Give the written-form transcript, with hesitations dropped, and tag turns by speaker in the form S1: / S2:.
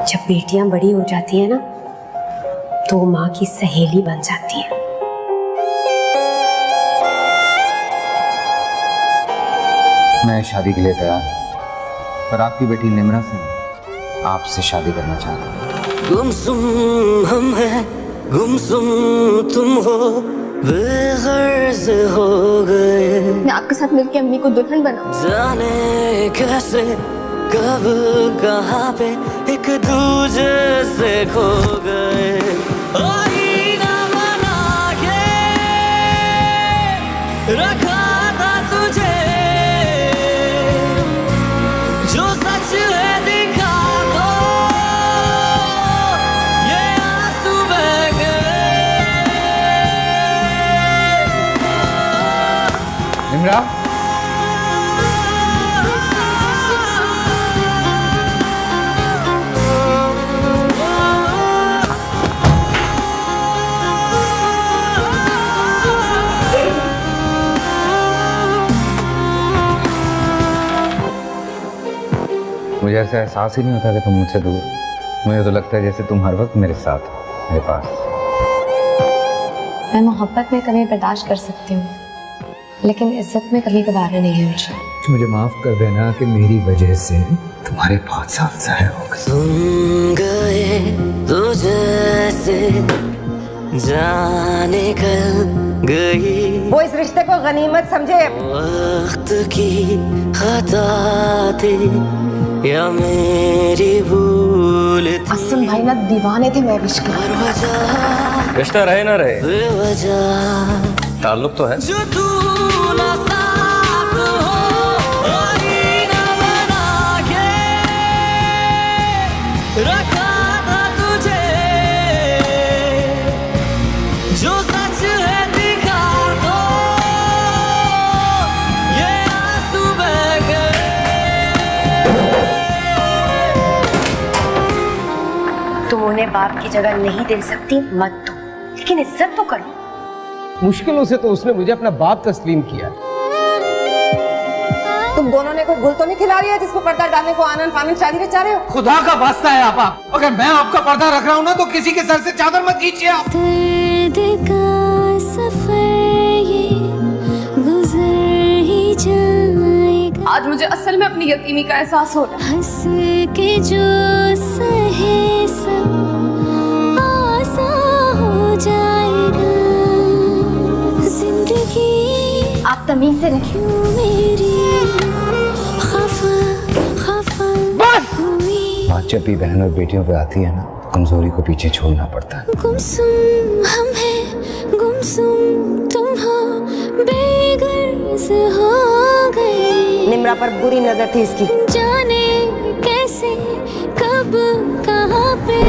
S1: जब बेटियां बड़ी हो जाती है ना तो माँ की सहेली बन जाती है।
S2: मैं शादी के लिए तैयार हूँ, पर आपकी बेटी निम्रा से आपसे शादी करना चाहती हूँ।
S3: गुमसुम हम हैं, गुमसुम तुम हो, बेगर्ज हो गए।
S4: मैं आपके साथ मिलकर अम्मी को दुल्हन बनाऊं।
S3: जाने कैसे कब कहाँ पे एक दूजे से खो गए। आईना बना के रखा था तुझे, जो सच है दिखा दो, ये आंसू बह गए।
S2: निम्रा, मुझे ऐसा एहसास ही नहीं होता कि तुम मुझसे दूर। मुझे तो लगता है जैसे तुम हर वक्त मेरे साथ हो, मेरे पास।
S1: मैं मोहब्बत में कमी बर्दाश्त कर सकती हूँ, लेकिन इज्जत में कभी गवारा नहीं है मुझे।
S2: मुझे माफ कर देना कि मेरी वजह से तुम्हारे 5 साल ज़ाया हो गए।
S3: तुम गए तो जैसे जाने कल गई,
S5: वो इस रिश्ते को गनीमत समझे।
S3: वक्त की खता थी या मेरी भूल थी।
S4: असम भाई ना दीवाने थे महविश के।
S3: हर वजह
S6: रिश्ता रहे ना रहे,
S3: बेवजह
S6: ताल्लुक तो है।
S3: जो तू ना साथ हो, आईना बना के रखा था तुझे, जो सच है दिखा दो, ये आंसू बह गए।
S1: तुम उन्हें बाप की जगह नहीं दे सकती, मत दो, लेकिन इज्जत तो करो।
S7: मुश्किलों से तो उसने मुझे अपना बाप तस्लीम किया।
S5: तुम दोनों ने कोई गुल तो नहीं खिला रही है जिसको पर्दा डालने को आनन फानन शादी रचा रहे हो।
S7: खुदा का वास्ता है आपा, अगर मैं आपका पर्दा रख रहा हूँ ना तो किसी के सर से चादर मत खींचिए आप।
S8: दर्द का सफर ये गुजर ही जाएगा।
S4: आज मुझे असल में अपनी यतीमी का एहसास हो रहा है।
S8: हंस के जो सहे सब आसान हो जाएगा। जिंदगी
S4: आप तमीज से रखिए।
S8: क्यों मेरी खफा खफा हुई।
S2: बात जब भी बहन और बेटियों पे आती है ना, कमजोरी को पीछे छोड़ना पड़ता है।
S8: गुमसुम हम हैं, गुमसुम तुम हो, बेगर्ज हो गए।
S5: निम्रा पर बुरी नजर थी इसकी।
S8: जाने कैसे कब कहाँ पे